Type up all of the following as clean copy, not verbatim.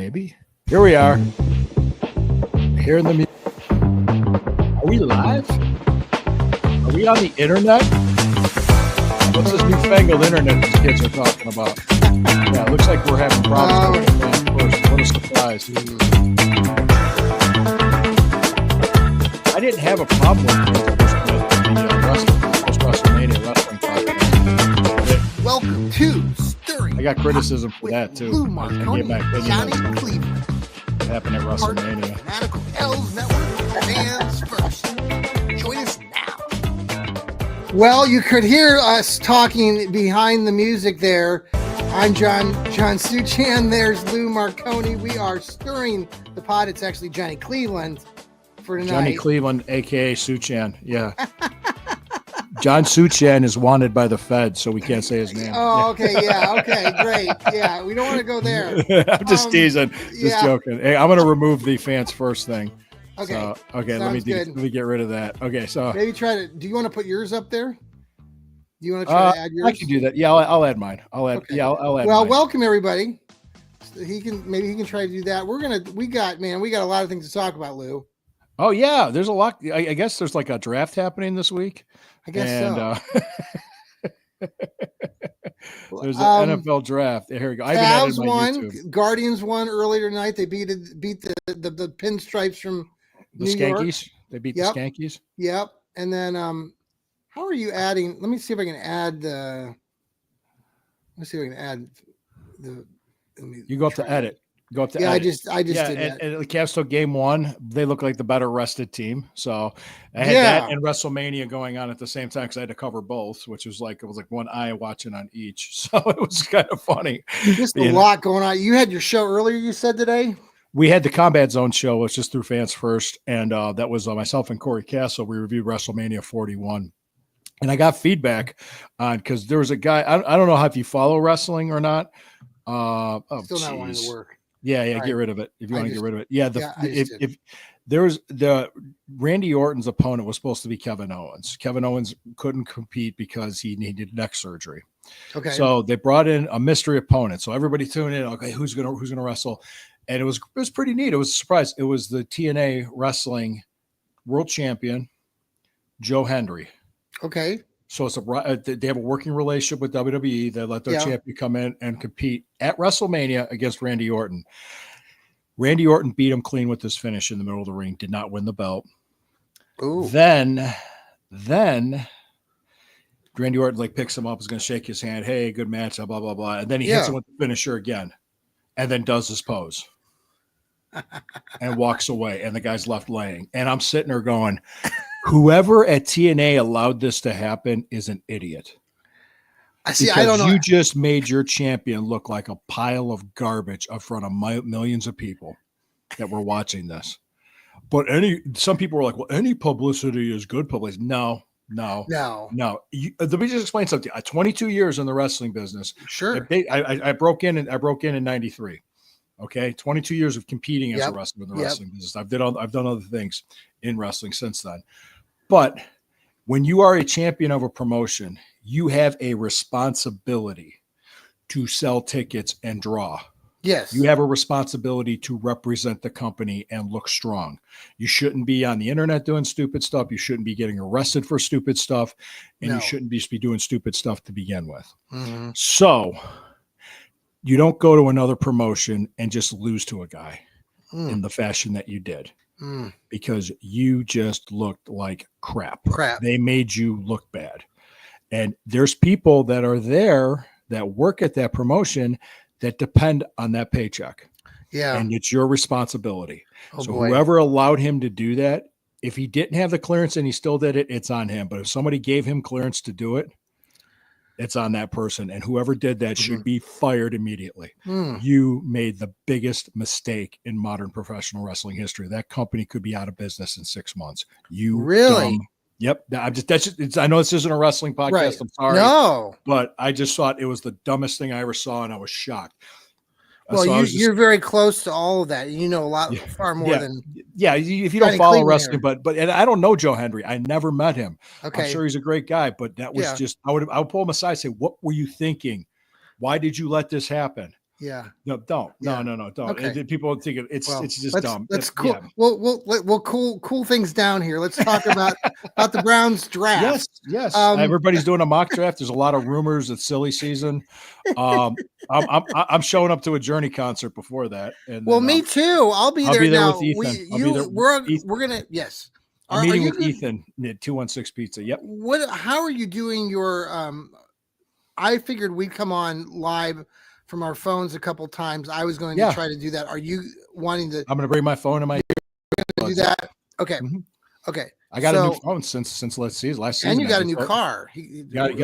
maybe. Here we are. Hearing the music. Are we live? Are we on the internet? What's this newfangled internet these kids are talking about? Yeah, it looks like we're having problems with it. What a surprise. I didn't have a problem with the WrestleMania wrestling podcast. Welcome to Stirring. I got criticism for that too. Marconi, Johnny Cleveland. What happened at WrestleMania? Fanatical L's Network, fans first. Join us now. Well, you could hear us talking behind the music there. I'm John Suchan. There's Lou Marconi. We are stirring the pot. It's actually Johnny Cleveland for tonight. Johnny Cleveland, a.k.a. Suchan. Yeah. John Suchan is wanted by the Fed, so we can't say his name. Oh, okay. Yeah. Okay. Great. Yeah. We don't want to go there. I'm just teasing. Just joking. Hey, I'm going to remove the fans first thing. Okay. So, okay. Let me get rid of that. Okay. So maybe do you want to put yours up there? Do you want to try to add yours? I can do that. Yeah. I'll add mine. I'll add. Okay. Yeah. I'll add. Well, mine. Welcome everybody. He can try to do that. We got a lot of things to talk about, Lou. Oh yeah. There's a lot. I guess there's like a draft happening this week. I guess so. There's an NFL draft. Here we go. Cavs won. Guardians won earlier tonight. They beat the pinstripes from the New Skankies. York. They beat the Skankies. Yep. And then how are you adding? Let me see if I can add the. Let's see if I can add the. You go up to edit. Go up to edit. I just did that. And the Cavs took game one. They look like the better rested team. So I had that and WrestleMania going on at the same time because I had to cover both, which was like one eye watching on each. So it was kind of funny. Just a lot going on. You had your show earlier, you said today? We had the Combat Zone show, which is through Fans First. And that was myself and Corey Castle. We reviewed WrestleMania 41. And I got feedback on because there was a guy. I don't know if you follow wrestling or not. Still not wanting to work. Yeah, get rid of it if you want to get rid of it. Yeah, if there was the Randy Orton's opponent was supposed to be Kevin Owens. Kevin Owens couldn't compete because he needed neck surgery. Okay. So they brought in a mystery opponent. So everybody tuned in. Okay, who's gonna wrestle? And it was pretty neat. It was a surprise. It was the TNA Wrestling World Champion, Joe Hendry. Okay. So they have a working relationship with WWE. They let their champion come in and compete at WrestleMania against Randy Orton. Randy Orton beat him clean with this finish in the middle of the ring. Did not win the belt. Ooh. Then Randy Orton picks him up, is going to shake his hand. Hey, good match, blah, blah, blah. And then he hits him with the finisher again and then does his pose and walks away. And the guy's left laying. And I'm sitting there going, whoever at TNA allowed this to happen is an idiot. I don't know. You just made your champion look like a pile of garbage in front of millions of people that were watching this. But some people were like, well, any publicity is good publicity. No. Let me just explain something. 22 years in the wrestling business. Sure. I broke in in 93. Okay. 22 years of competing as a wrestler in the wrestling business. I've done other things in wrestling since then. But when you are a champion of a promotion, you have a responsibility to sell tickets and draw. Yes. You have a responsibility to represent the company and look strong. You shouldn't be on the internet doing stupid stuff. You shouldn't be getting arrested for stupid stuff. And you shouldn't be doing stupid stuff to begin with. Mm-hmm. So you don't go to another promotion and just lose to a guy in the fashion that you did. Because you just looked like crap. They made you look bad. And there's people that are there that work at that promotion that depend on that paycheck. Yeah. And it's your responsibility. Whoever allowed him to do that, if he didn't have the clearance and he still did it, it's on him. But if somebody gave him clearance to do it, it's on that person. And whoever did that should be fired immediately. You made the biggest mistake in modern professional wrestling history. That company could be out of business in 6 months. You really? Yep. I know this isn't a wrestling podcast. Right. I'm sorry. No. But I just thought it was the dumbest thing I ever saw, and I was shocked. Well, you're very close to all of that. You know a lot, far more than. Yeah, if you don't follow wrestling, but and I don't know Joe Hendry. I never met him. Okay. I'm sure he's a great guy, but that was just I would pull him aside and say, "What were you thinking? Why did you let this happen?" Yeah. No, don't. Yeah. No, don't. Okay. People think it's just dumb. Let's cool. Yeah. We'll cool things down here. Let's talk about the Browns draft. Yes. Everybody's doing a mock draft. There's a lot of rumors. It's silly season. I'm showing up to a Journey concert before that. And well, then, me too. I'll be there now. With Ethan. We're gonna yes. I'm meeting with Ethan at 216 Pizza. Yep. How are you doing your I figured we'd come on live from our phones a couple times. I was going to try to do that. Are you wanting to? I'm going to bring my phone in my. Do that. Okay. Mm-hmm. Okay. I got a new phone since last season. And you got a new car. Don't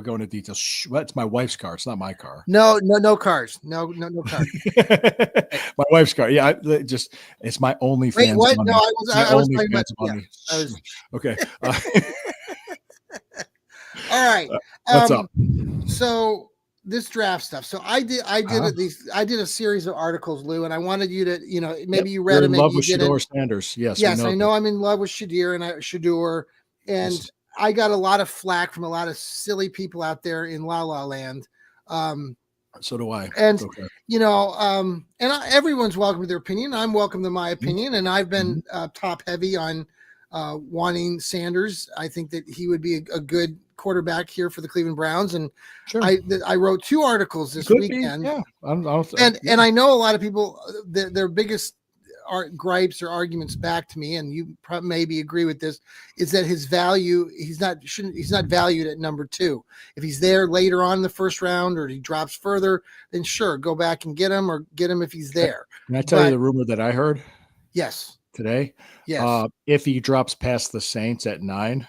go into details. Shh, that's my wife's car. It's not my car. No cars. No cars. My wife's car. Yeah, it's my only fan. Wait, what? Money. No, I was talking about money. Okay. All right. What's up? So this draft stuff. So I did a series of articles, Lou, and I wanted you to, maybe you read them. You're in love with Shedeur Sanders. Yes, I know I'm in love with Shedeur and I got a lot of flack from a lot of silly people out there in La La Land. So do I. And everyone's welcome to their opinion. I'm welcome to my opinion, and I've been top heavy on wanting Sanders. I think that he would be a good quarterback here for the Cleveland Browns, and I wrote 2 articles this weekend. And I know a lot of people their biggest gripes or arguments back to me, and you maybe agree with this, is that his value he's not valued at number 2. If he's there later on in the first round or he drops further, then sure, go back and get him, or get him if he's there. Can I tell you the rumor that I heard? Yes. Today? Yes. If he drops past the Saints at 9.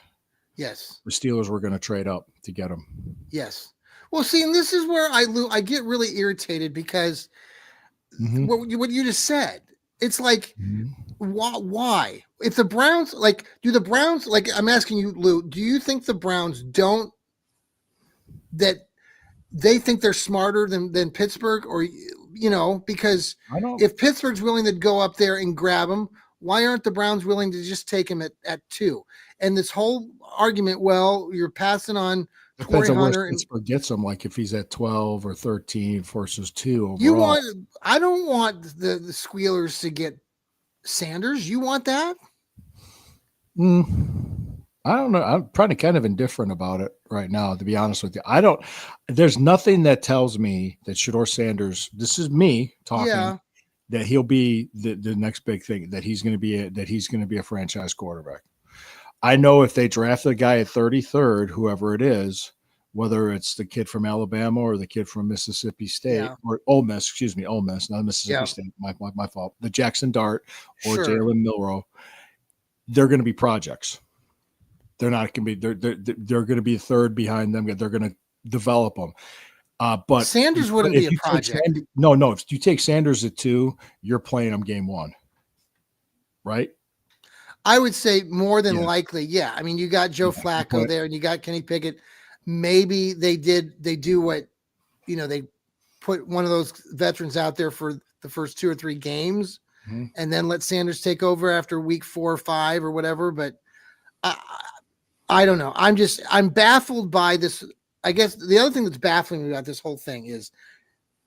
Yes. The Steelers were going to trade up to get him. Yes. Well, see, and this is where I get really irritated because what you just said, it's like, why? If the Browns, I'm asking you, Lou, do you think the Browns that they think they're smarter than Pittsburgh, or, because if Pittsburgh's willing to go up there and grab him, why aren't the Browns willing to just take him at 2? And this whole argument, well, you're passing on Depends on where Pittsburgh gets him. Like if he's at 12 or 13 versus 2 overall. I don't want the Squealers to get Sanders. You want that? I don't know. I'm probably kind of indifferent about it right now, to be honest with you. There's nothing that tells me that Shedeur Sanders, this is me talking, that he'll be the next big thing, that he's going to be a franchise quarterback. I know if they draft a guy at 33rd, whoever it is, whether it's the kid from Alabama or the kid from Mississippi State or Ole Miss, not Mississippi State, my fault, the Jackson Dart or Jalen Milroe, they're going to be projects. They're not going to be, they're going to be third behind them. They're going to develop them. But Sanders wouldn't be a project. No. If you take Sanders at 2, you're playing him game 1, right? I would say more than likely, yeah. I mean, you got Joe Flacco there, and you got Kenny Pickett. Maybe they do what, they put one of those veterans out there for the first 2 or 3 games, and then let Sanders take over after week 4 or 5 or whatever. But I don't know. I'm baffled by this. I guess the other thing that's baffling me about this whole thing is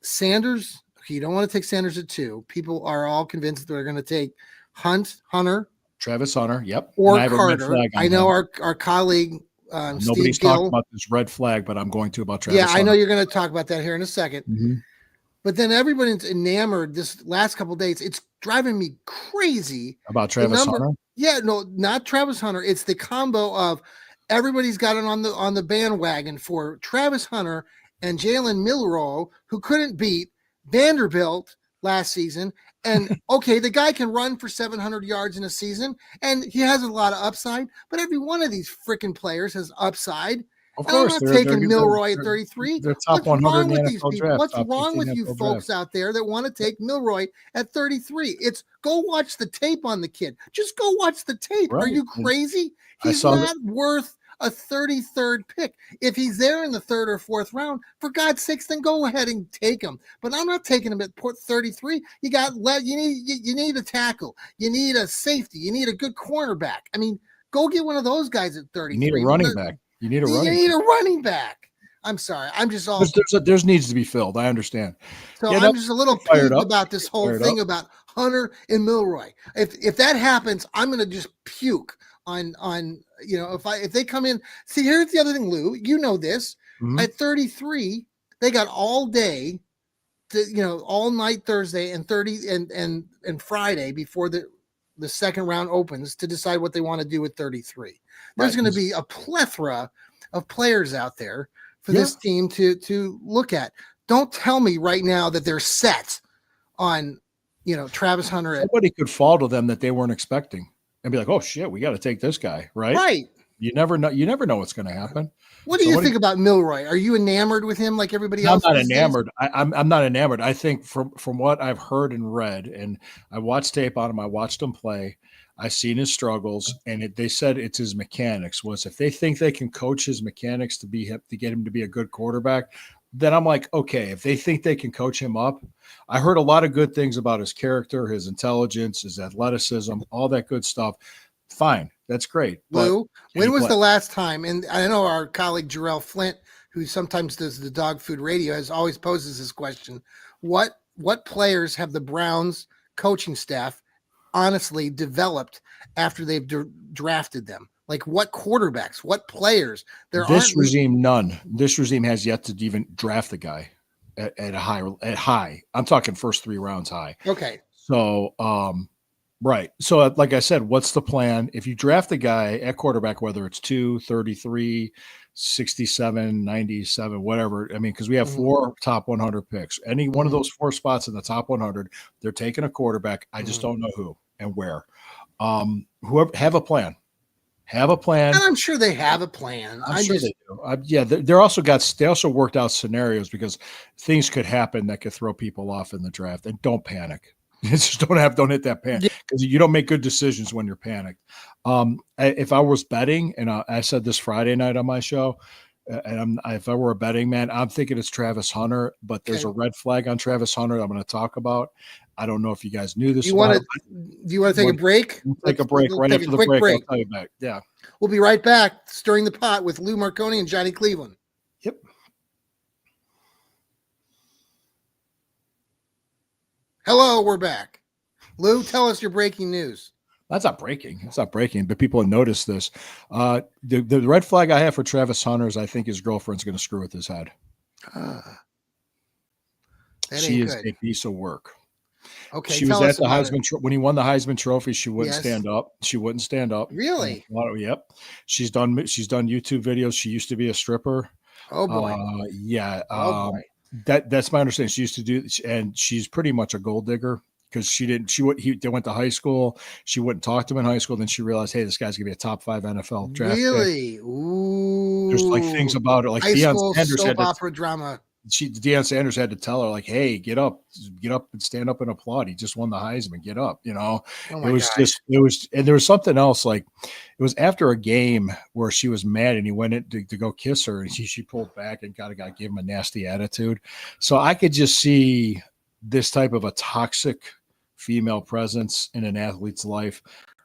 Sanders. Okay, you don't want to take Sanders at 2. People are all convinced that they're going to take Hunter. Travis Hunter, yep. Or Carter. I know our colleague nobody's Steve talking about this red flag, but I'm going to about Travis Hunter. I know you're going to talk about that here in a second. But then everybody's enamored this last couple of days. It's driving me crazy. About Travis Hunter? Yeah, no, not Travis Hunter. It's the combo of everybody's got it on the bandwagon for Travis Hunter and Jalen Milroe, who couldn't beat Vanderbilt last season. And okay, the guy can run for 700 yards in a season, and he has a lot of upside. But every one of these freaking players has upside. Of course, I'm not taking Milroe at 33. They're top 100 in the NFL draft. What's wrong with you folks out there that want to take Milroe at 33? It's go watch the tape on the kid. Just go watch the tape. Right. Are you crazy? He's not worth a 33rd pick. If he's there in the 3rd or 4th round, for God's sakes, then go ahead and take him. But I'm not taking him at 33. You need a tackle. You need a safety. You need a good cornerback. I mean, go get one of those guys at 33. You need a running back. You need a running back. I'm sorry. I'm just all there's needs to be filled. I understand. so Yeah, I'm just a little fired peeved up. about this whole Fired thing up. about Hunter and Milroy. If that happens, I'm gonna just puke on if they come in. See, here's the other thing, Lou. You know this. Mhm. At 33, they got all day to all night Thursday and 30 and Friday before the second round opens to decide what they want to do with 33. There's Right. going to be a plethora of players out there for Yeah. this team to look at. Don't tell me right now that they're set on Travis Hunter Somebody could fall to them that they weren't expecting and be like, "Oh shit, we got to take this guy." Right. You never know. You never know what's going to happen. What do you think about Milroy? Are you enamored with him like everybody else? I'm not enamored. I'm not enamored. I think from what I've heard and read, and I watched tape on him. I watched him play. I've seen his struggles, and they said it's his mechanics. Was if they think they can coach his mechanics to get him to be a good quarterback, then I'm like, okay. If they think they can coach him up, I heard a lot of good things about his character, his intelligence, his athleticism, all that good stuff. Fine, that's great. Lou, when was the last time? And I know our colleague Jarrell Flint, who sometimes does the dog food radio, has always poses this question: What players have the Browns coaching staff honestly developed after they've drafted them? Like what quarterbacks, what players? This regime, none. This regime has yet to even draft the guy at high. I'm talking first 3 rounds high. Okay. So, right. So, like I said, what's the plan? If you draft a guy at quarterback, whether it's 2, 33, 67, 97, whatever, I mean, because we have 4 top 100 picks. Any one of those 4 spots in the top 100, they're taking a quarterback. I just don't know who and where. Whoever have a plan. Have a plan. And I'm sure they have a plan. I'm sure they do. Yeah, they also worked out scenarios because things could happen that could throw people off in the draft. And don't panic. Just don't hit that panic because you don't make good decisions when you're panicked. If I was betting, and I said this Friday night on my show, and if I were a betting man, I'm thinking it's Travis Hunter, but there's a red flag on Travis Hunter I'm going to talk about. I don't know if you guys knew this. Do you want to take a break? Take a break right after the break. I'll tell you back. Yeah. We'll be right back, stirring the pot with Lou Marconi and Johnny Cleveland. Yep. Hello, we're back. Lou, tell us your breaking news. That's not breaking. It's not breaking, but people have noticed this. The red flag I have for Travis Hunter is I think his girlfriend's going to screw with his head. She is a piece of work. Okay, she was at the Heisman when he won the Heisman Trophy. She wouldn't stand up. She wouldn't stand up. Really? Yep. She's done YouTube videos. She used to be a stripper. Oh boy. Yeah. Oh boy. That's my understanding. She used to do, and she's pretty much a gold digger because they went to high school. She wouldn't talk to him in high school. Then she realized, hey, this guy's gonna be a top 5 NFL draft pick. Really? Ooh. There's like things about it, like high Deion school Sanders soap opera drama. Deion Sanders had to tell her, like, hey, get up and stand up and applaud. He just won the Heisman. Get up. Oh and there was something else. Like it was after a game where she was mad and he went in to go kiss her and she pulled back and kind of gave him a nasty attitude. So I could just see this type of a toxic female presence in an athlete's life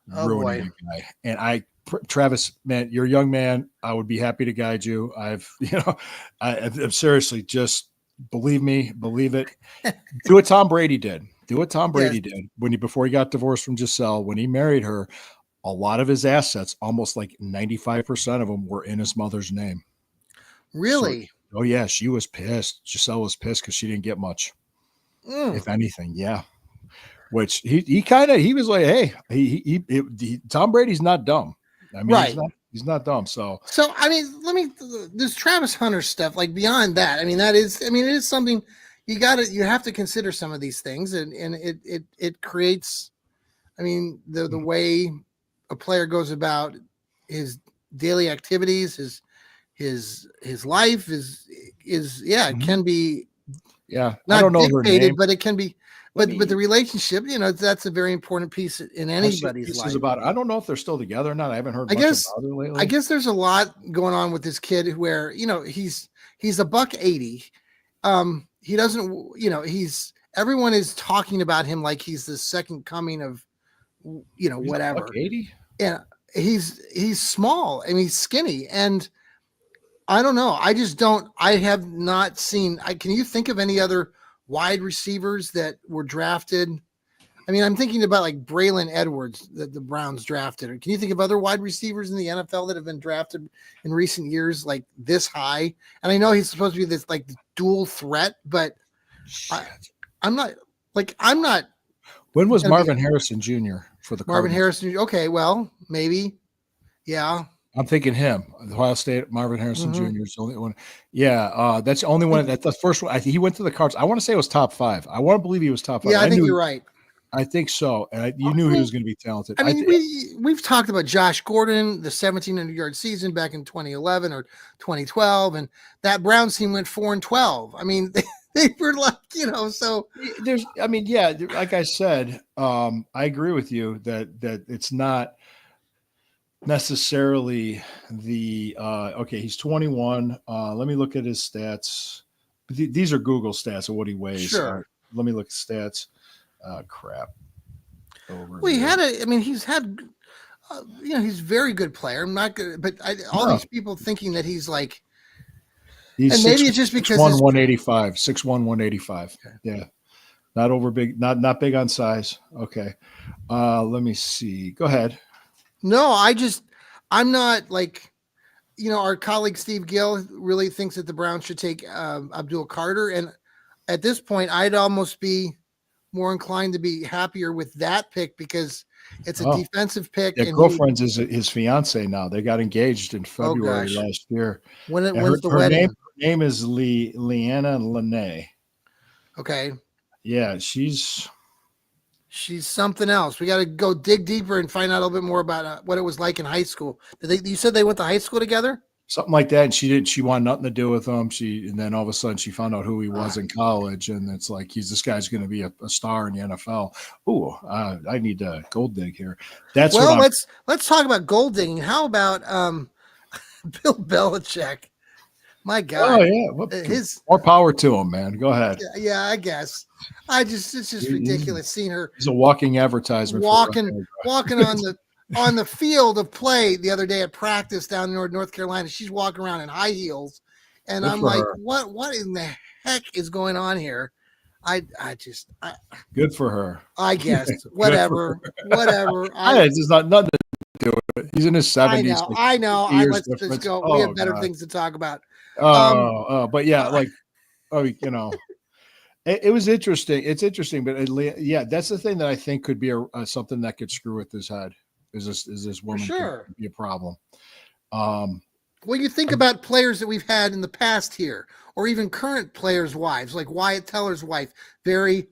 ruining a guy. And Travis, man, you're a young man. I would be happy to guide you. I'm seriously, just believe it. Do what Tom Brady did. Before he got divorced from Giselle. When he married her, a lot of his assets, almost like 95% of them, were in his mother's name. Really? So, oh yeah, she was pissed. Giselle was pissed because she didn't get much, if anything. Yeah. Which he was like, hey, Tom Brady's not dumb. I mean, he's not dumb. So I mean, this Travis Hunter stuff, like beyond that, I mean, it is something you have to consider some of these things, and it creates, I mean, the way a player goes about his daily activities, his life it can be not I don't know dictated, her name, but it can be. But the relationship, that's a very important piece in anybody's life. I don't know if they're still together or not. I haven't heard much about it lately. I guess there's a lot going on with this kid where, he's $180. He doesn't, everyone is talking about him like he's the second coming of, whatever. $180? Yeah. He's small. I mean, he's skinny. And I don't know. I just don't. I have not seen. Can you think of any other wide receivers that were drafted? I mean, I'm thinking about like Braylon Edwards that the Browns drafted. Or can you think of other wide receivers in the NFL that have been drafted in recent years like this high? And I know he's supposed to be this like dual threat, but I'm not. When was Marvin Harrison Jr. for the Marvin Cardinals? Harrison? Okay, well, maybe. Yeah. I'm thinking him. Ohio State, Marvin Harrison Jr. is the only one. Yeah, that's the only one. That's the first one. He went to the Cards. I want to say it was top 5. I want to believe he was top 5. Yeah, I think you're right. I think so. And you knew he was going to be talented. I mean, we've talked about Josh Gordon, the 1,700-yard season back in 2011 or 2012, and that Browns team went 4-12. I mean, they were like, so there's. I mean, yeah, like I said, I agree with you that it's not necessarily the okay, he's 21. Let me look at his stats. These are Google stats of what he weighs. Sure. Let me look at stats. Crap. Well, he's had he's a very good player. I'm not good, but these people thinking that he's like, and maybe it's just because 185, 6'1", 185. Okay. Yeah. Not over big, not big on size. Okay. Let me see. Go ahead. No, I'm not like, our colleague Steve Gill really thinks that the Browns should take Abdul Carter. And at this point, I'd almost be more inclined to be happier with that pick because it's a defensive pick. Yeah, girlfriend's is his fiance now. They got engaged in February last year. When's the wedding? Her name is Leanna Lene. Okay. Yeah, she's something else. We got to go dig deeper and find out a little bit more about what it was like in high school. You said they went to high school together? Something like that. And she wanted nothing to do with him. And then all of a sudden she found out who he was in college. And it's like, this guy's going to be a star in the NFL. Ooh, I need to gold dig here. Let's talk about gold digging. How about Bill Belichick? My God. Oh yeah. More power to him, man. Go ahead. Yeah, I guess. It's just ridiculous seeing her. He's a walking advertisement. Walking on the field of play the other day at practice down in North Carolina. She's walking around in high heels. And I'm like, what in the heck is going on here? Good for her. I guess. Whatever. It's just nothing to do with it. He's in his 70s. I know. Let's just go. We have better things to talk about. But yeah, it was interesting. It's interesting, but that's the thing that I think could be something that could screw with his head. Is this woman could be a problem? Well, you think about players that we've had in the past here, or even current players' wives, like Wyatt Teller's wife, very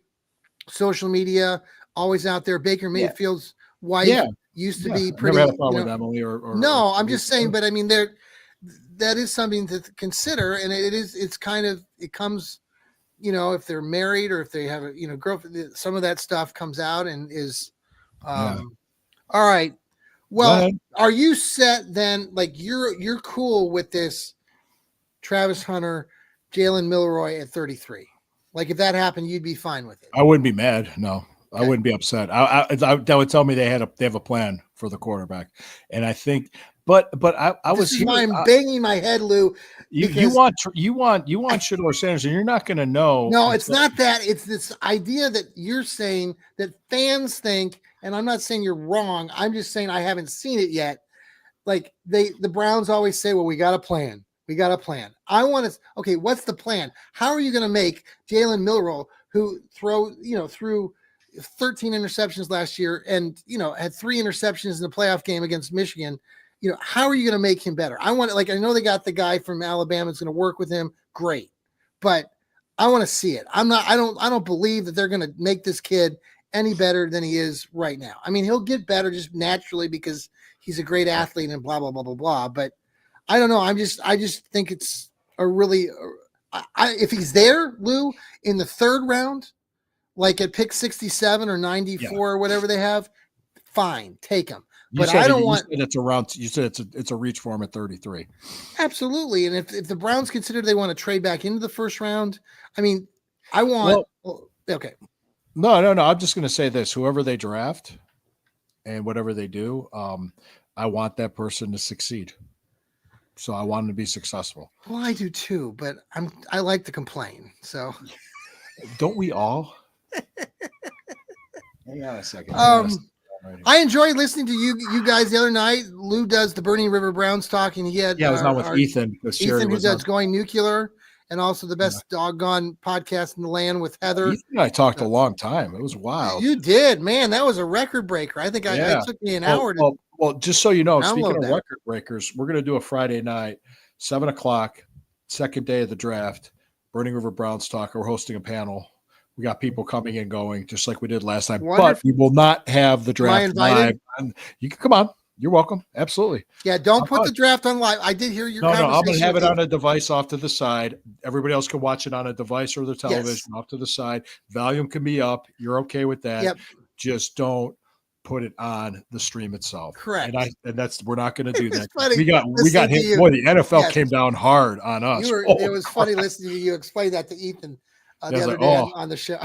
social media, always out there. Baker Mayfield's wife used to be pretty. Never had a problem with Emily or no, I'm just saying, but I mean, that is something to consider, and it comes, if they're married or if they have a girlfriend, some of that stuff comes out and is. All right. Well, are you set then? Like you're cool with this Travis Hunter, Jalen Milroy at 33? Like if that happened, you'd be fine with it. I wouldn't be mad. No, okay. I wouldn't be upset. That would tell me they have a plan for the quarterback, and I think. But I was here. I'm banging my head, Lou. You want Shedeur Sanders, and you're not going to know. No, it's not that. It's this idea that you're saying that fans think. And I'm not saying you're wrong. I'm just saying I haven't seen it yet. Like the Browns always say, well, we got a plan. I want to, okay, what's the plan? How are you going to make Jalen Milroy, who threw 13 interceptions last year and, had 3 interceptions in the playoff game against Michigan. How are you going to make him better? I know they got the guy from Alabama that's going to work with him. Great. But I want to see it. I don't believe that they're going to make this kid any better than he is right now. I mean, he'll get better just naturally because he's a great athlete and blah, blah, blah, blah, blah. But I don't know. I just think it's a really, if he's there, Lou, in the 3rd round, like at pick 67 or 94 or whatever they have, fine, take him. But I don't want. You said it's a reach for him at 33. Absolutely. And if the Browns consider they want to trade back into the 1st round, I mean, I want. Okay. No. I'm just going to say this: whoever they draft, and whatever they do, I want that person to succeed. So I want him to be successful. Well, I do too, but I like to complain. So don't we all? Hang on a second. I enjoyed listening to you guys the other night. Lou does the Burning River Browns talking. He had I was on with Ethan. Ethan, who does Going Nuclear, and also the best doggone podcast in the land with Heather. Ethan and I talked a long time. It was wild. You did, man. That was a record breaker. I think it took me an hour to. Well, just so you know, speaking of record breakers, we're going to do a Friday night, 7:00, second day of the draft, Burning River Browns talk. We're hosting a panel. We got people coming and going, just like we did last time. Wonderful. But we will not have the draft live. You can come on. You're welcome. Absolutely. Yeah, don't put the draft on live. I did hear your conversation. No, I'm going to have it on a device off to the side. Everybody else can watch it on a device or the television off to the side. Volume can be up. You're okay with that. Yep. Just don't put it on the stream itself. Correct. And that's we're not going to do that. We got him. Boy, the NFL came down hard on us. It was funny listening to you explain that to Ethan the other day on the show.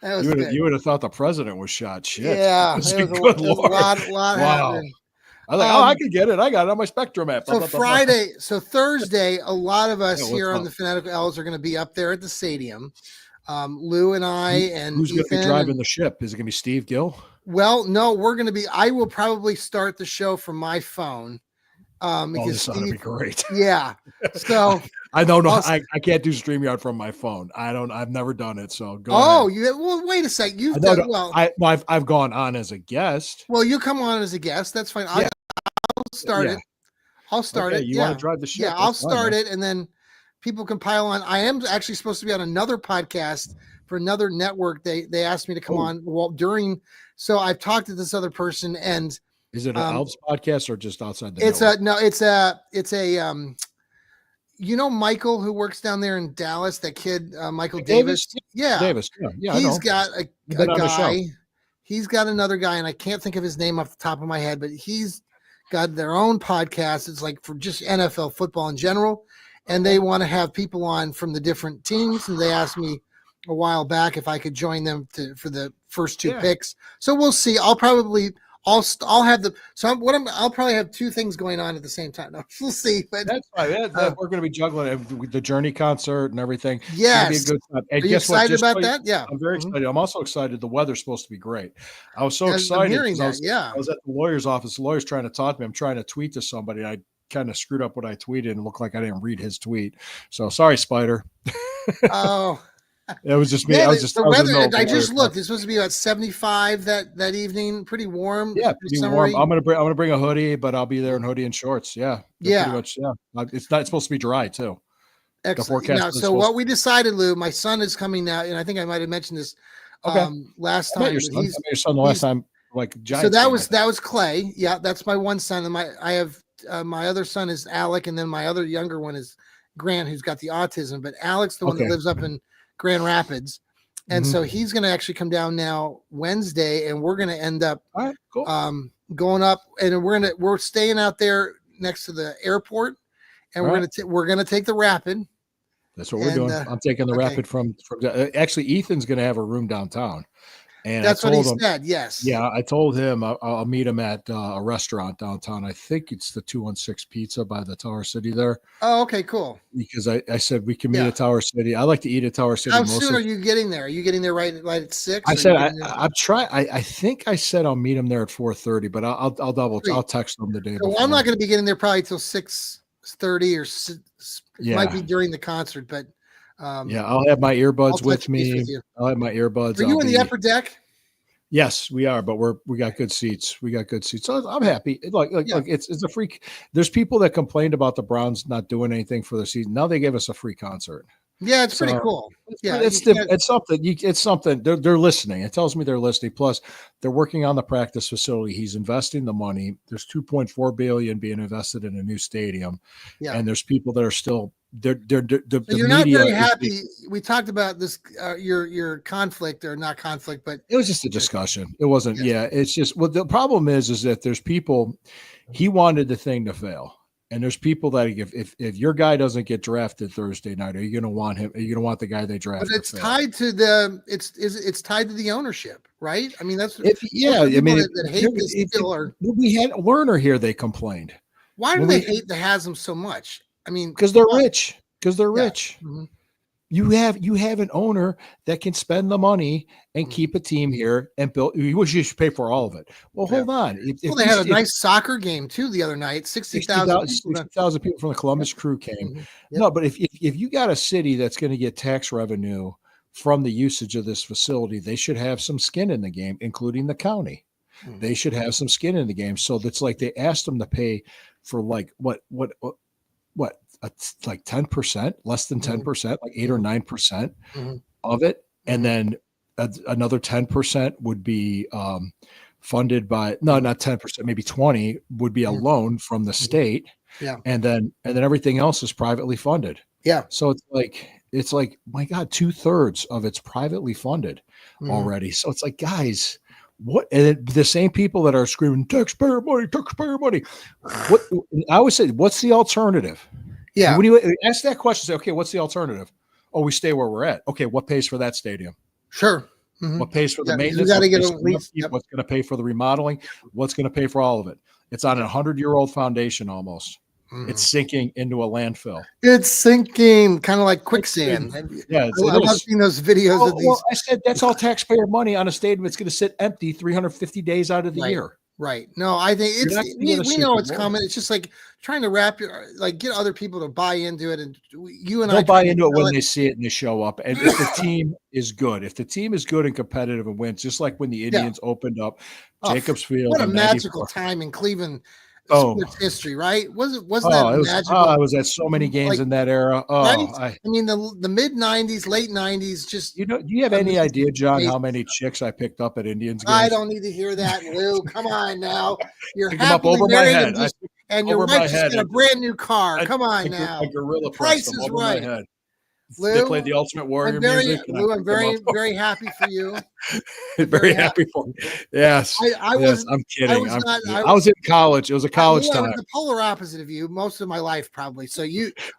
You would have thought the president was shot. Shit. Yeah. It was a lot happening. I was like, I could get it. I got it on my Spectrum app. So Thursday, a lot of us here on the Fanatical Elves are going to be up there at the stadium. Lou and I and who's going to be driving the ship? Is it going to be Steve Gill? Well, no, I will probably start the show from my phone. Because this ought to be great. Yeah. So I don't know. I can't do StreamYard from my phone. I've never done it. So go ahead. Well, wait a second. You've done well. I've gone on as a guest. Well, you come on as a guest. That's fine. I'll start it. I'll start it. You want to drive the ship? Yeah, I'll start it, and then people can pile on. I am actually supposed to be on another podcast for another network. They asked me to come on during. So I've talked to this other person, and is it an Elves podcast or just outside the network? It's a Michael who works down there in Dallas, that kid Michael Davis. Davis. Yeah. He's got a guy. He's got another guy, and I can't think of his name off the top of my head, but he's got their own podcast. It's like for just NFL football in general, and they want to have people on from the different teams, and they asked me a while back if I could join them for the first two picks. So we'll see. I'll probably I'll have I'll probably have two things going on at the same time. No, we'll see. But that's fine. We're going to be juggling the Journey concert and everything. Yes. It's gonna be a good time. And Are you excited about that? Yeah. I'm very excited. I'm also excited. The weather's supposed to be great. I was so excited. I'm hearing that. I was at the lawyer's office. The lawyer's trying to talk to me. I'm trying to tweet to somebody. I kind of screwed up what I tweeted and looked like I didn't read his tweet. So sorry, Spider. Oh. It was just me. Yeah, the weather. I just looked. It's supposed to be about 75 that evening. Pretty warm. Yeah, pretty warm. I'm gonna bring a hoodie, but I'll be there in hoodie and shorts. Yeah. Pretty much, yeah. It's supposed to be dry too. Excellent. Now, so what we decided, Lou, my son is coming now, and I think I might have mentioned this last time. Your son the last time, like Giants. So that was Clay. Yeah, that's my one son, and I have my other son is Alec, and then my other younger one is Grant, who's got the autism. But Alec's the one that lives up in Grand Rapids, and so he's going to actually come down now Wednesday, and we're going to end up going up, and we're staying out there next to the airport, and we're gonna take the Rapid. That's what we're doing. I'm taking the Rapid from actually Ethan's going to have a room downtown. And that's what he said. Yes. Yeah. I told him I'll meet him at a restaurant downtown. I think it's the 216 Pizza by the Tower City there. Oh, okay, cool. Because I said we can meet at Tower City. I like to eat at Tower City. How soon are you getting there? Are you getting there right at 6? I said I'm trying. I think I said I'll meet him there at 4:30, but I'll double. I'll text them the day before. I'm not going to be getting there probably till 6:30 or 6. Might be during the concert, but. I'll have my earbuds with me. I'll have my earbuds. Are you in the upper deck? Yes, we are, but we got good seats. So I'm happy. Look, it's a freak. There's people that complained about the Browns not doing anything for the season. Now they gave us a free concert. Yeah, it's pretty cool. Yeah, it's something. It's something. They're listening. It tells me they're listening. Plus, they're working on the practice facility. He's investing the money. There's $2.4 billion being invested in a new stadium, and there's people that are still. You're not very happy. We talked about this. Your conflict or not conflict, but it was just a discussion. It wasn't. Yeah, it's just. Well, the problem is that there's people. He wanted the thing to fail. And there's people that if your guy doesn't get drafted Thursday night, are you going to want him? Are you going to want the guy they drafted? But it's tied to it's tied to the ownership, right? I mean, that's we had Werner here. They complained. Why do they hate the Haslam so much? I mean, because they're rich. Because they're rich. Mm-hmm. You have an owner that can spend the money and keep a team here and build. You wish you should pay for all of it. Well, hold on. If they had a nice soccer game too the other night. 60,000 people from the Columbus Crew came. Mm-hmm. No, but if you got a city that's going to get tax revenue from the usage of this facility, they should have some skin in the game, including the county. Mm-hmm. They should have some skin in the game. So that's like they asked them to pay for like what like 10%, less than 10%, like 8 or 9% of it. And then another 10% would be funded by, not 10%, maybe 20 would be a loan from the state. Yeah. And then everything else is privately funded. Yeah. So it's like, my God, 2/3 of it's privately funded already. So it's like, guys, what? And the same people that are screaming taxpayer money. What I always say, what's the alternative? Yeah. When you ask that question, say, okay, what's the alternative? Oh, we stay where we're at. Okay, what pays for that stadium? Sure. What pays for the maintenance? What's going to pay for the remodeling? What's going to pay for all of it? It's on a 100-year-old foundation almost. It's sinking into a landfill. It's sinking, kind of like quicksand. Yeah, I love seeing those videos of these. Well, I said that's all taxpayer money on a stadium that's going to sit empty 350 days out of the year. Right. No, I think we know it's coming. It's just like trying to get other people to buy into it, and they'll buy into it when they see it and they show up. And if the team is good, and competitive and wins, just like when the Indians opened up Jacobs Field. What a magical time in Cleveland sports history, right? Wasn't that magical? I was at so many games in that era. I mean, the mid '90s, late '90s. Just do you have any idea, John, how many chicks I picked up at Indians games? I don't need to hear that, Lou. Come on now, you're happily over my head, and your wife just got a brand new car. Come on now, a gorilla Price is right. My head. Lou, they played the Ultimate Warrior music. Lou, I'm very happy for you. Very happy for you. Yes. I'm kidding. I was in college. It was a college time. I was the polar opposite of you most of my life, probably. So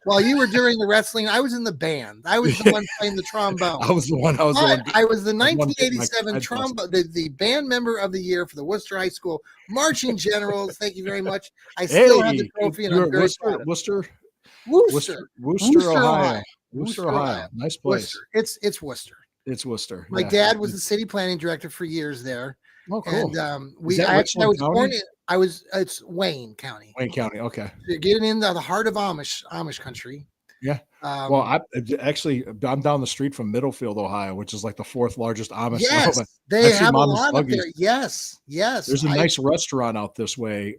while you were doing the wrestling, I was in the band. I was the one playing the trombone. I was the one. I was the 1987 trombone, the band member of the year for the Worcester High School Marching Generals. Thank you very much. I still have the trophy, and I'm very proud of it. Worcester, Ohio. Worcester, Ohio. Nice place. Worcester. It's Worcester. It's Worcester. My dad was the city planning director for years there. Oh, cool. And it's Wayne County. Wayne County. Okay. So you're getting into the heart of Amish country. Yeah. Well, I'm down the street from Middlefield, Ohio, which is like the 4th largest Amish. Yes, they have a lot up there. Yes. There's a nice restaurant out this way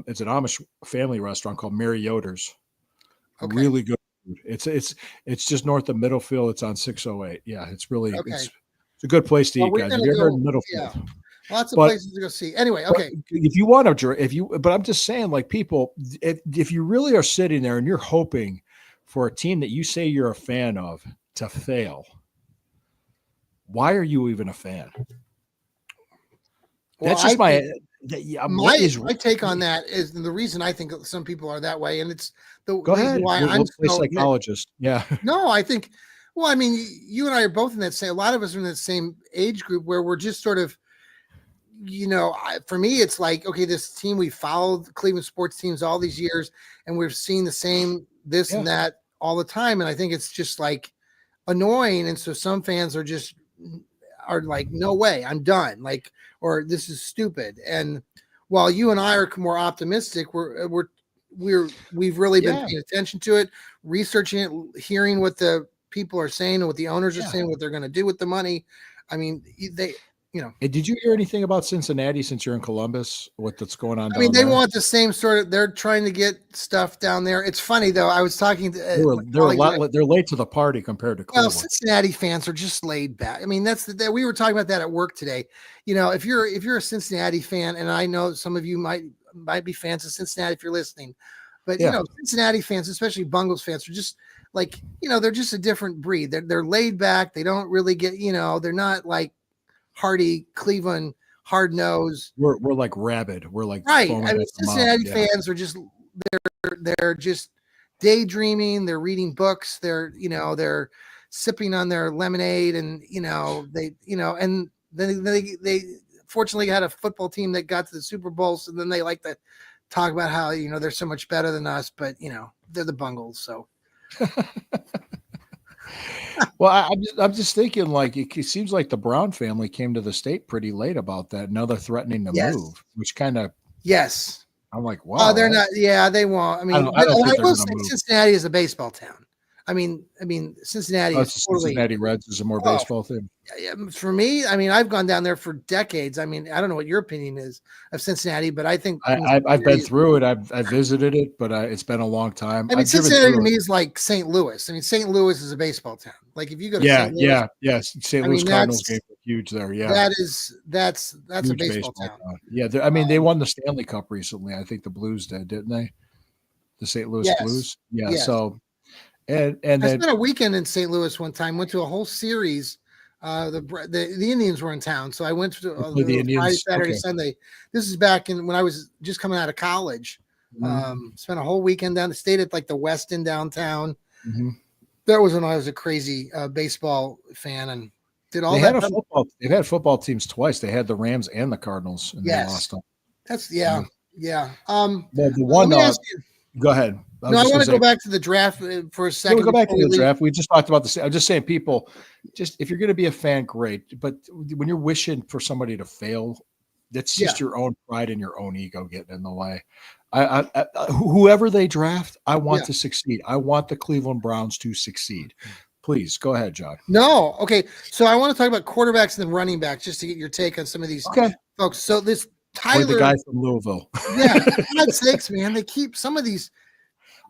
it's an Amish family restaurant called Mary Yoder's. Okay. Really good. It's just north of Middlefield. It's on 608. Yeah, it's really it's a good place to eat, guys. Have you ever heard of Middlefield? Yeah. Lots of places to go see. Anyway, okay. If you want to, but I'm just saying, like, people, if you really are sitting there and you're hoping for a team that you say you're a fan of to fail, why are you even a fan? That's just my take on that is the reason I think some people are that way, and it's the Go ahead. Why I'm a psychologist. Yeah. No, I think. Well, I mean, you and I are both in that same. A lot of us are in that same age group where we're just sort of, for me, it's like, okay, this team, we followed Cleveland sports teams all these years, and we've seen the same this and that all the time, and I think it's just like annoying, and so some fans are like, no way, I'm done, like, or this is stupid. And while you and I are more optimistic, we've really been paying attention to it, researching it, hearing what the people are saying and what the owners are saying, what they're going to do with the money. I mean, Did you hear anything about Cincinnati since you're in Columbus? What's going on? I mean, they want the same sort of. They're trying to get stuff down there. It's funny though. I was talking to. They're late to the party compared to Cleveland. Well, Cincinnati fans are just laid back. I mean, we were talking about that at work today. If you're a Cincinnati fan, and I know some of you might be fans of Cincinnati if you're listening, but Cincinnati fans, especially Bungles fans, are just like they're just a different breed. They're laid back. They don't really get they're not like hardy Cleveland hard nose. We're like rabid. We're like right. I mean, Cincinnati fans are just they're just daydreaming. They're reading books. They're sipping on their lemonade, and and then they fortunately had a football team that got to the Super Bowl, so then they like to talk about how, they're so much better than us, but they're the Bungles. So, well, I'm just thinking, like, it seems like the Brown family came to the state pretty late about that. Now they're threatening to move, which kind of, yes, I'm like, wow. they're not. Yeah, they won't. I mean, I don't think they're will going say to move. Cincinnati is a baseball town. I mean, Cincinnati is totally. Cincinnati Reds is a more baseball thing. For me, I mean, I've gone down there for decades. I mean, I don't know what your opinion is of Cincinnati, but I think I've been through it. I've visited it, but it's been a long time. I mean, Cincinnati to me is like St. Louis. I mean, St. Louis is a baseball town. Like if you go to St. Louis, St. Louis Cardinals game was huge there. Yeah, that's huge a baseball town. Yeah, I mean, they won the Stanley Cup recently. I think the Blues did, didn't they? The St. Louis Blues. Yeah. Yes. So. And I spent a weekend in St. Louis one time. Went to a whole series. The Indians were in town, so I went to the Friday, Saturday, Sunday. This is back when I was just coming out of college. Spent a whole weekend down. Stayed at like the Westin downtown. That was when I was a crazy baseball fan and did all that. They've had football teams twice. They had the Rams and the Cardinals, and they lost them. That's yeah. The one. Go ahead. I want to go back to the draft for a second. We'll go back to the draft. We just talked about this. I'm just saying, people, if you're going to be a fan, great. But when you're wishing for somebody to fail, that's just your own pride and your own ego getting in the way. Whoever they draft, I want to succeed. I want the Cleveland Browns to succeed. Please go ahead, John. No. Okay. So I want to talk about quarterbacks and then running backs just to get your take on some of these folks. So this Tyler. Or the guy from Louisville. Yeah. For God's sakes, man. They keep some of these.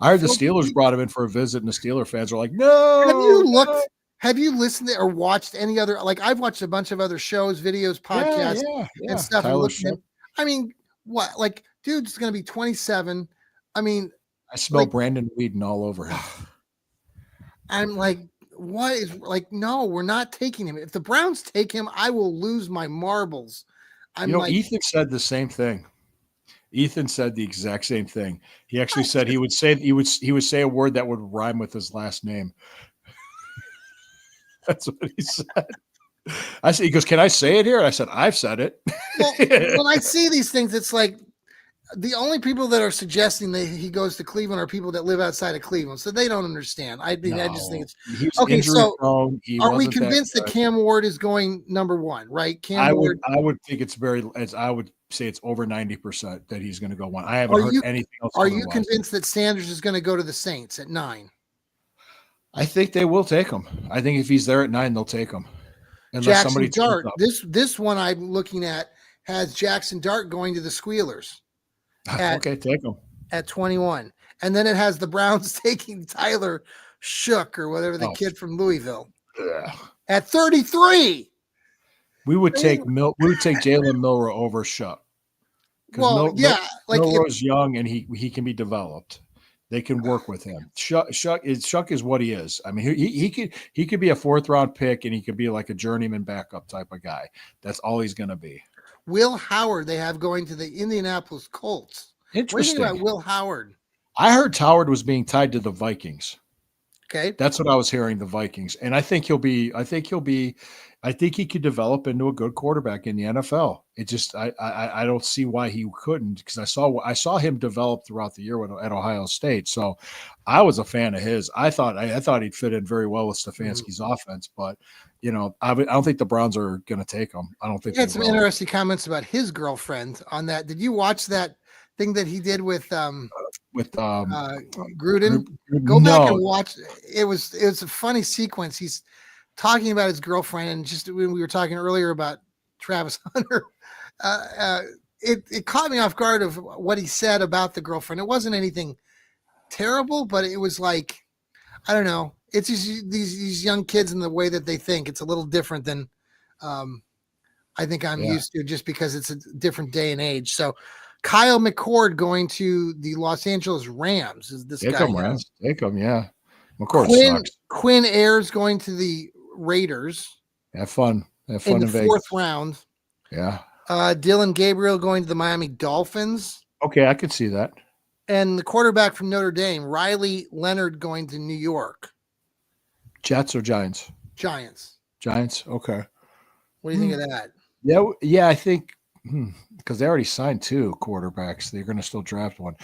I heard the Steelers brought him in for a visit, and the Steeler fans are like, "No." Have you listened to or watched any other? Like I've watched a bunch of other shows, videos, podcasts, and stuff. I mean, what? Like, dude's going to be 27. I mean, I smell Brandon Whedon all over him. I'm like, what is like? No, we're not taking him. If the Browns take him, I will lose my marbles. Ethan said the same thing. Ethan said the exact same thing. He actually said he would say a word that would rhyme with his last name. That's what he said. He goes, "Can I say it here?" And I said, "I've said it." Well, when I see these things, it's like the only people that are suggesting that he goes to Cleveland are people that live outside of Cleveland, so they don't understand. I just think it's okay. So, are we convinced that Cam Ward is going number one? Right? I would think it's I would say it's over 90% that he's going to go one. I haven't heard anything else. Are you convinced that Sanders is going to go to the Saints at 9? I think they will take him. I think if he's there at 9, they'll take him. Unless Jackson Dart. This one I'm looking at has Jackson Dart going to the Squealers. Okay, take him at 21, and then it has the Browns taking Tyler Shook or whatever the kid from Louisville at 33. We would take Jalen Milroe over Shook. Well, Milroe's young and he can be developed. They can work with him. Shook is what he is. I mean, he could be a 4th round pick and he could be like a journeyman backup type of guy. That's all he's going to be. Will Howard they have going to the Indianapolis Colts. Interesting. What do you think about Will Howard? I heard Howard was being tied to the Vikings. Okay. That's what I was hearing, the Vikings. And I think he could develop into a good quarterback in the NFL. It just I don't see why he couldn't, because I saw him develop throughout the year at Ohio State. So I was a fan of his. I thought he'd fit in very well with Stefanski's offense, but I don't think the Browns are going to take him. I don't think. He had some interesting comments about his girlfriend on that. Did you watch that thing that he did with Gruden? Go back and watch. It was a funny sequence. He's talking about his girlfriend, and just when we were talking earlier about Travis Hunter, it caught me off guard of what he said about the girlfriend. It wasn't anything terrible, but it was like, I don't know. It's just these young kids and the way that they think. It's a little different than I think I'm used to, just because it's a different day and age. So Kyle McCord going to the Los Angeles Rams is this guy. Rams. Take him, yeah. McCord Quinn Ayers going to the Raiders. Have fun in in the Vegas. 4th round. Yeah. Dylan Gabriel going to the Miami Dolphins. Okay, I could see that. And the quarterback from Notre Dame, Riley Leonard, going to New York. Jets or Giants? Giants. Giants. Okay. What do you think of that? Yeah. I think because they already signed 2 quarterbacks. They're going to still draft one.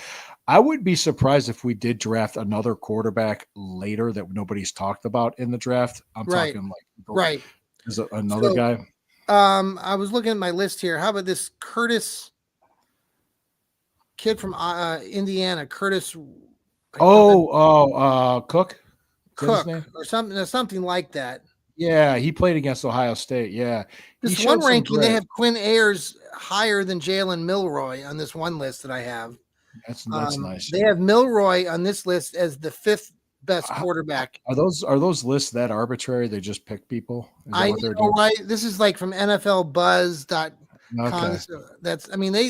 I would be surprised if we did draft another quarterback later that nobody's talked about in the draft. I'm talking like is another guy. I was looking at my list here. How about this Curtis kid from Indiana? Curtis. Cook. Cook or something like that. Yeah, he played against Ohio State. Yeah. This one ranking, they have Quinn Ayers higher than Jalen Milroy on this one list that I have. That's nice. They have Milroy on this list as the 5th best quarterback. Are those lists that arbitrary? They just pick people? I know, right? This is like from NFLBuzz.com. Okay. So that's, I mean, they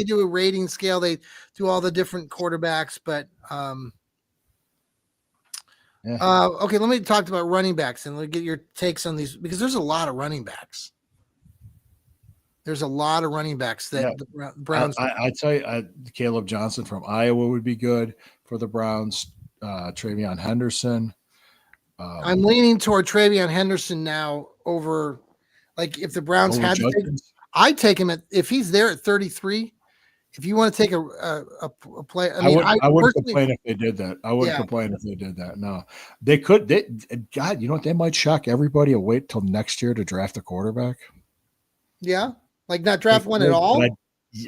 do a rating scale. They do all the different quarterbacks, but okay, let me talk about running backs and let me get your takes on these because there's a lot of running backs. There's a lot of running backs that the Browns. I tell you, Caleb Johnson from Iowa would be good for the Browns. Travion Henderson. I'm leaning toward Travion Henderson now over, like, if the Browns had to take, I'd take him if he's there at 33. If you want to take a play, I wouldn't complain if they did that. I wouldn't complain if they did that. No, they could. God, you know what? They might shock everybody and wait till next year to draft a quarterback. Yeah, like not draft one at all.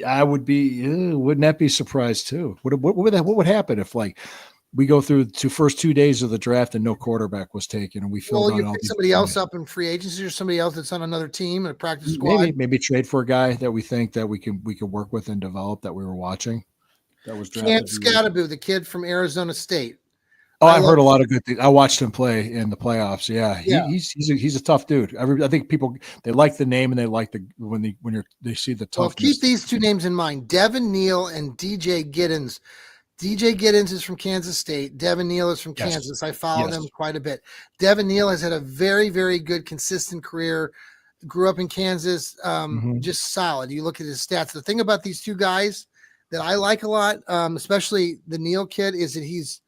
I would be. Wouldn't that be surprised too? What would happen if like we go through the first 2 days of the draft and no quarterback was taken and we filled out you pick somebody else up in free agency or somebody else that's on another team and a practice squad. Maybe trade for a guy that we think that we can work with and develop that we were watching. That was drafted. Cam Scatterby, the kid from Arizona State. Oh, I've heard a lot of good things. I watched him play in the playoffs. Yeah. He's a tough dude. I think people, they like the name and they like when they see the toughness. Well, keep these 2 names in mind: Devin Neal and DJ Giddens. DJ Giddens is from Kansas State. Devin Neal is from Kansas. I follow them quite a bit. Devin Neal has had a very, very good, consistent career. Grew up in Kansas, just solid. You look at his stats. The thing about these 2 guys that I like a lot, especially the Neal kid, is that he's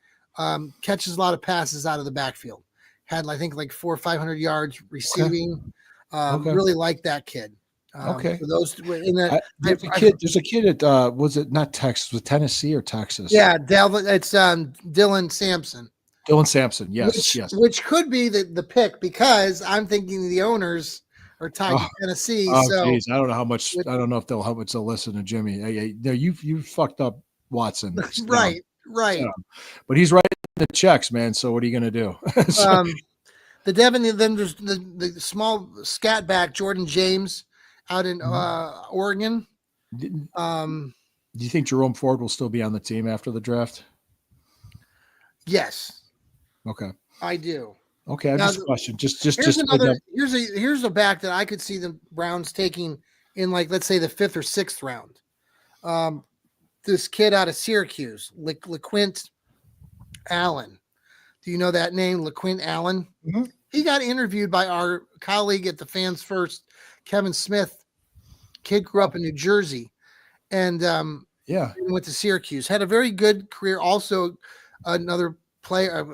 catches a lot of passes out of the backfield. Had, I think, like 400 or 500 yards receiving. Really like that kid. Okay. For those in that, there's a kid at was it not Texas? Was Tennessee or Texas? Yeah, it's Dylan Sampson. Dylan Sampson, yes, which could be the pick because I'm thinking the owners are tied to Tennessee. Geez, I don't know how much. I don't know how much they'll listen to Jimmy. No, you fucked up Watson. Right. But he's writing the checks, man. So what are you gonna do? The Devin, then there's the small scat back Jordan James out in Oregon. Do you think Jerome Ford will still be on the team after the draft? Yes. Okay. I do. Okay, I just a question. Here's a back that I could see the Browns taking in, like, let's say the 5th or 6th round. This kid out of Syracuse, LeQuint Allen. Do you know that name, LeQuint Allen? Mm-hmm. He got interviewed by our colleague at the Fans First, Kevin Smith. Kid grew up in New Jersey, and went to Syracuse. Had a very good career. Also, another player,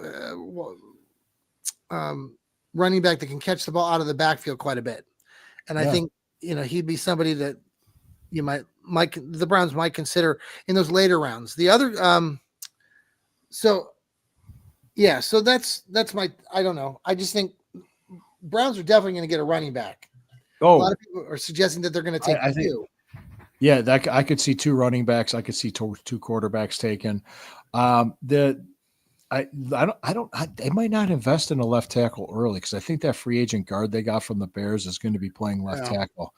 running back that can catch the ball out of the backfield quite a bit. And I think he'd be somebody that you might the Browns might consider in those later rounds. The other, so that's my. I don't know. I just think Browns are definitely going to get a running back. Oh, a lot of people are suggesting that they're going to take two. Yeah, that I could see 2 running backs. I could see 2 quarterbacks taken. They might not invest in a left tackle early because I think that free agent guard they got from the Bears is going to be playing left tackle.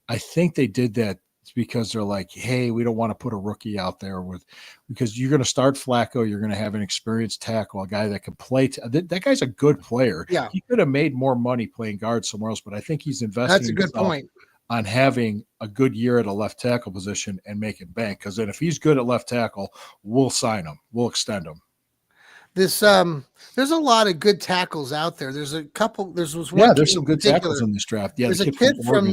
I think they did that because they're like, hey, we don't want to put a rookie out there because you're going to start Flacco. You're going to have an experienced tackle, a guy that can play. That guy's a good player. Yeah. He could have made more money playing guard somewhere else, but I think he's investing. That's a good point. On having a good year at a left tackle position and making bank. Because then if he's good at left tackle, we'll sign him. We'll extend him. There's a lot of good tackles out there. There's a couple. There's some good tackles in this draft. Yeah, there's a kid from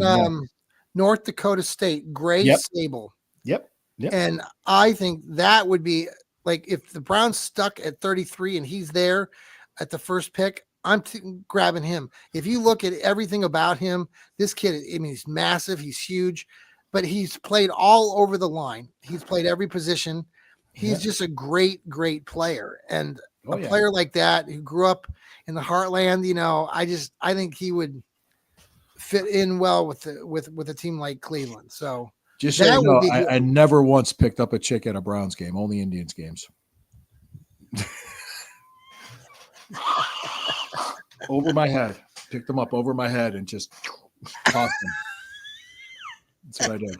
North Dakota State, Gray Sable. Yep. And I think that would be like if the Browns stuck at 33 and he's there at the first pick, I'm grabbing him. If you look at everything about him, this kid, I mean, he's massive. He's huge. but he's played all over the line. He's played every position. He's just a great, great player. And a player like that who grew up in the heartland, I think he would fit in well with a team like Cleveland. So just so you know, I never once picked up a chick at a Browns game, only Indians games. Over my head. Picked them up over my head and just tossed them. That's what I did.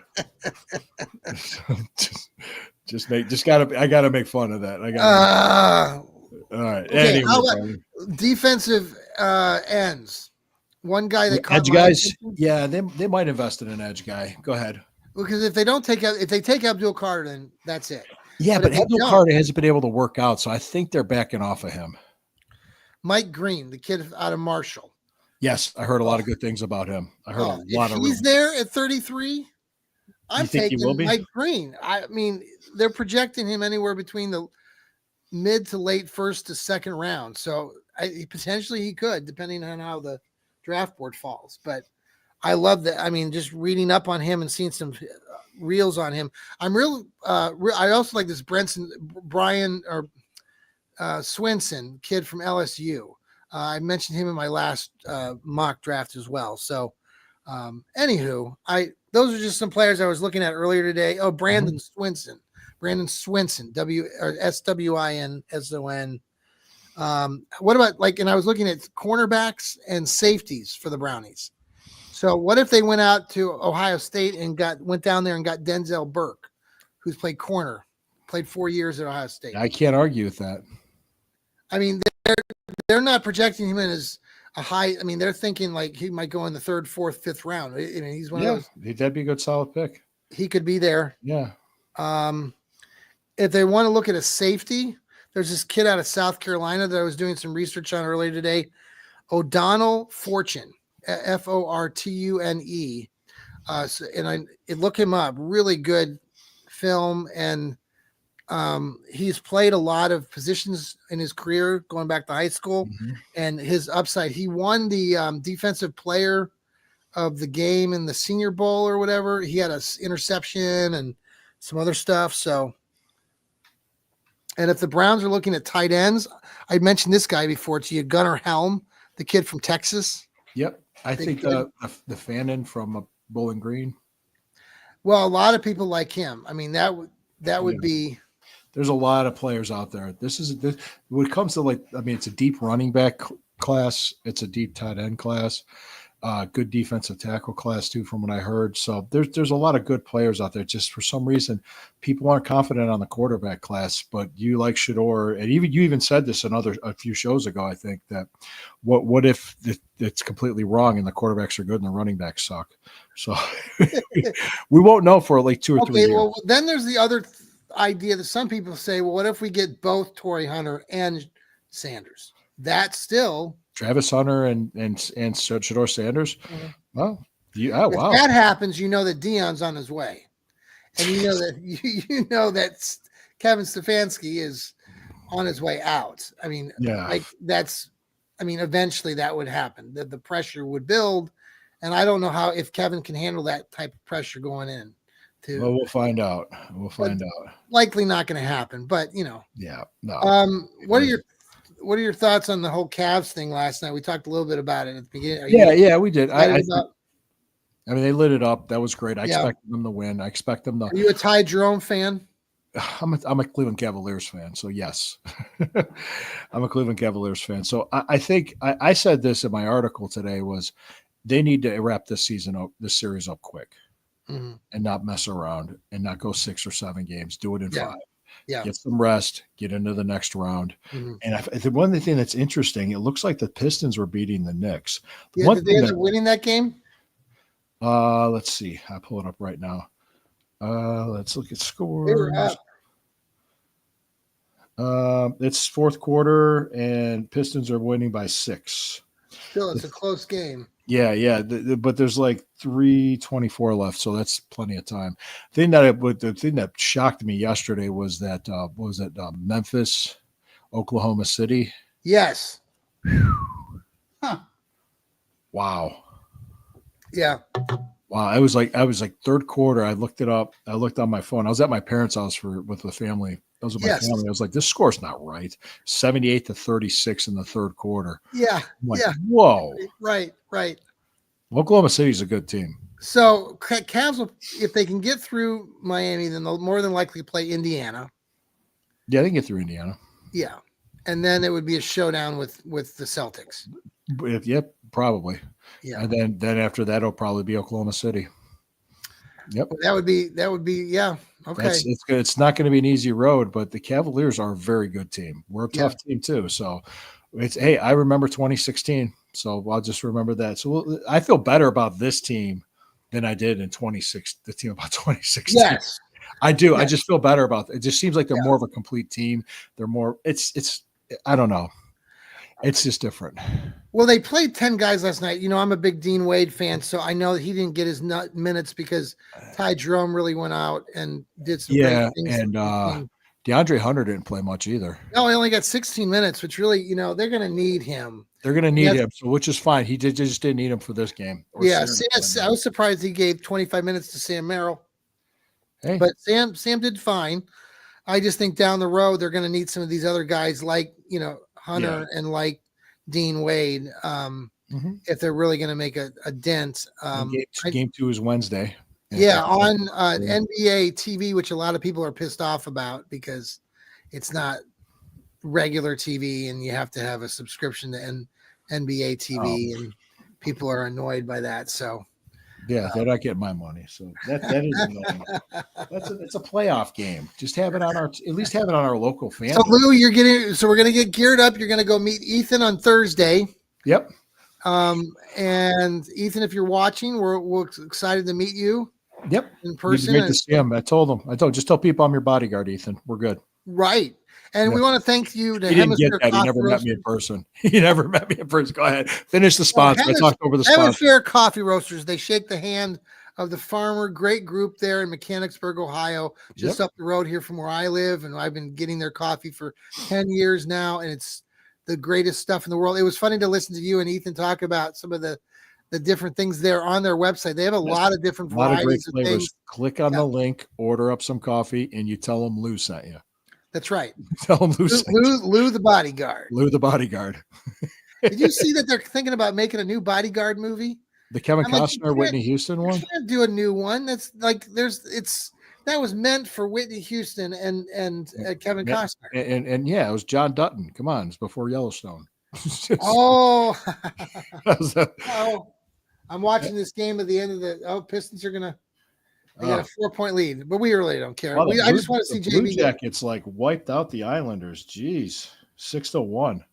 I gotta make fun of that. All right. Okay, anyway, how about defensive ends? One guy that caught edge guys. Yeah, they might invest in an edge guy. Go ahead. Because if they take Abdul Carter, then that's it. Yeah, but Abdul Carter hasn't been able to work out, so I think they're backing off of him. Mike Green, the kid out of Marshall. Yes, I heard a lot of good things about him. I heard a lot of. If he's there at 33, I'm taking Mike Green. I mean, they're projecting him anywhere between the mid to late first to second round. So potentially he could, depending on how the draft board falls. But I love that. I mean, just reading up on him and seeing some reels on him. I'm real. I also like this Brian Swinson kid from LSU. I mentioned him in my last mock draft as well. So, anywho, those are just some players I was looking at earlier today. Oh, Brandon Swinson, SWINSON. What about and I was looking at cornerbacks and safeties for the Brownies. So what if they went out to Ohio State and went down there and got Denzel Burke, who's played corner, played 4 years at Ohio State? I can't argue with that. I mean, they're not projecting him in as a high. I mean, they're thinking like he might go in the 3rd, 4th, 5th round. I mean, he's one of those. That'd be a good solid pick. He could be there. Yeah. If they want to look at a safety, there's this kid out of South Carolina that I was doing some research on earlier today, O'Donnell Fortune, Fortune. Look him up. Really good film, and he's played a lot of positions in his career going back to high school, and his upside. He won the defensive player of the game in the Senior Bowl or whatever. He had an interception and some other stuff. So, and if the Browns are looking at tight ends, I mentioned this guy before to you, Gunnar Helm, the kid from Texas. Yep. I think the Fannin from Bowling Green. Well, a lot of people like him. I mean, that would be. There's a lot of players out there. When it comes to it's a deep running back class. It's a deep tight end class. Good defensive tackle class too, from what I heard. So there's a lot of good players out there. Just for some reason, people aren't confident on the quarterback class. But you like Shedeur, and you even said this a few shows ago. I think that what if it's completely wrong and the quarterbacks are good and the running backs suck? So we won't know for like 2 or 3 years. Well, then there's the other idea that some people say, well, what if we get both Torrey Hunter and Sanders? That's still Travis Hunter and Shedeur Sanders. Well, wow. If that happens, you know that Deion's on his way, and you know that Kevin Stefanski is on his way out. I mean, eventually that would happen. The pressure would build, and I don't know if Kevin can handle that type of pressure going in. Well, we'll find out. Likely not going to happen, but Yeah. No. What are your thoughts on the whole Cavs thing last night? We talked a little bit about it at the beginning. Yeah, we did. I mean, they lit it up. That was great. I expected them to win. I expect them to. Are you a Ty Jerome fan? I'm a Cleveland Cavaliers fan, so yes. I'm a Cleveland Cavaliers fan. So I think I said this in my article today was they need to wrap this series up quick and not mess around and not go 6 or 7 games. Do it in 5. Yeah. Get some rest, get into the next round. And one thing that's interesting, it looks like the Pistons were beating the Knicks. Did they end up winning that game? Let's see. I'll pull it up right now. Let's look at scores. They were up. It's fourth quarter, and Pistons are winning by 6. Still, it's a close game. Yeah. But there's like 3:24 left, so that's plenty of time. The thing that shocked me yesterday was that Memphis, Oklahoma City. Yes. Wow. Yeah. Wow, I was like third quarter. I looked it up. I looked on my phone. I was at my parents' house with the family. I was with my family. I was like, this score's not right. 78-36 in the third quarter. Yeah. I'm like, whoa. Right. Oklahoma City's a good team. So Cavs will, if they can get through Miami, then they'll more than likely play Indiana. Yeah, they can get through Indiana. Yeah. And then it would be a showdown with the Celtics. Yep, probably. Yeah. And then after that, it'll probably be Oklahoma City. Yep. That would be yeah. Okay. It's good. It's not going to be an easy road, but the Cavaliers are a very good team. We're a tough team too. So hey, I remember 2016. So I'll just remember that. So I feel better about this team than I did in 2016. Yes. I do. Yes. I just feel better about it. It just seems like they're more of a complete team. They're more, it's, I don't know. It's just different. Well, they played 10 guys last night. I'm a big Dean Wade fan, so I know that he didn't get his minutes because Ty Jerome really went out and did some great things. And DeAndre Hunter didn't play much either. No, he only got 16 minutes, which really, they're going to need him. They're going to need him, so which is fine. He just didn't need him for this game. Yeah, I was surprised he gave 25 minutes to Sam Merrill. Hey. But Sam did fine. I just think down the road they're going to need some of these other guys like, Hunter and like Dean Wade, if they're really going to make a dent. Game 2 is Wednesday. Yeah, on NBA TV, which a lot of people are pissed off about because it's not regular TV and you have to have a subscription to NBA TV, and people are annoyed by that. So yeah, they're not getting my money. So that is annoying. It's a playoff game. Just have it on at least have it on our local fan. So Lou, we're gonna get geared up. You're gonna go meet Ethan on Thursday. Yep. And Ethan, if you're watching, we're excited to meet you. Yep. In person. Great to see him. I told just tell people I'm your bodyguard, Ethan. We're good. Right. And we want to thank you. He didn't get that. He never met me in person. Go ahead. Finish the sponsor. I talked over the sponsor. Hemisphere Coffee Roasters. They shake the hand of the farmer. Great group there in Mechanicsburg, Ohio, just up the road here from where I live. And I've been getting their coffee for 10 years now. And it's the greatest stuff in the world. It was funny to listen to you and Ethan talk about some of the different things there on their website. They have a lot of different varieties of things. Click on the link, order up some coffee, and you tell them Lou sent you. That's right. Tell them Lou the bodyguard. Lou the bodyguard. Did you see that they're thinking about making a new bodyguard movie? The Kevin Costner, Whitney Houston one? You can't do a new one. That's like that was meant for Whitney Houston and Kevin Costner. And it was John Dutton. Come on, it's before Yellowstone. I'm watching this game at the end of the Pistons are gonna. They got a 4-point lead, but we really don't care. I just want to see JB. Blue Jackets wiped out the Islanders. Jeez, 6-1.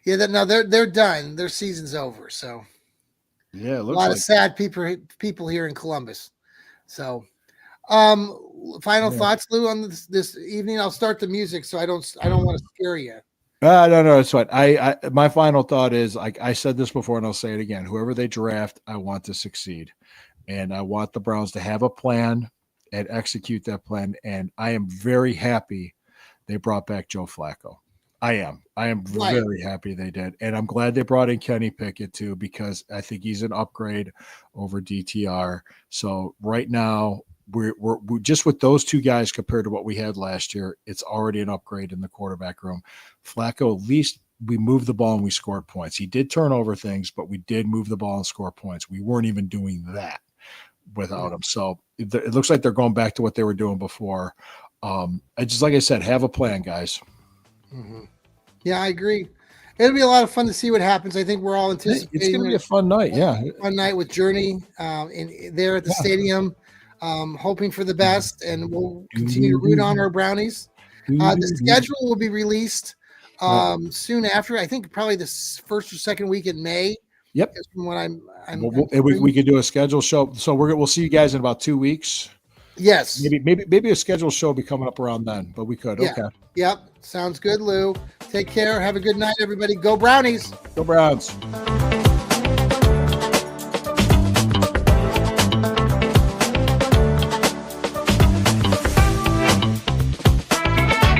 Yeah, they're done. Their season's over. So yeah, it looks a lot of sad people here in Columbus. So, final thoughts, Lou, on this evening. I'll start the music, so I don't want to scare you. No, it's fine. My final thought is, like I said this before, and I'll say it again. Whoever they draft, I want to succeed. And I want the Browns to have a plan and execute that plan. And I am very happy they brought back Joe Flacco. I am very happy they did. And I'm glad they brought in Kenny Pickett too, because I think he's an upgrade over DTR. So right now we're just with those two guys compared to what we had last year, it's already an upgrade in the quarterback room. Flacco, at least we moved the ball and we scored points. He did turn over things, but we did move the ball and score points. We weren't even doing that without him. So it looks like they're going back to what they were doing before. Like I said, have a plan, guys. Mm-hmm. Yeah, I agree. It'll be a lot of fun to see what happens. I think we're all anticipating. It's going to be a fun night. Yeah. Fun night with Journey there at the stadium, hoping for the best, and we'll continue to root on our Brownies. The schedule will be released soon after. I think probably the first or second week in May. Yep. From what we could do a schedule show. So we'll see you guys in about 2 weeks. Yes. Maybe a scheduled show will be coming up around then, but we could. Yeah. Okay. Yep. Sounds good, Lou. Take care. Have a good night, everybody. Go Brownies. Go Browns.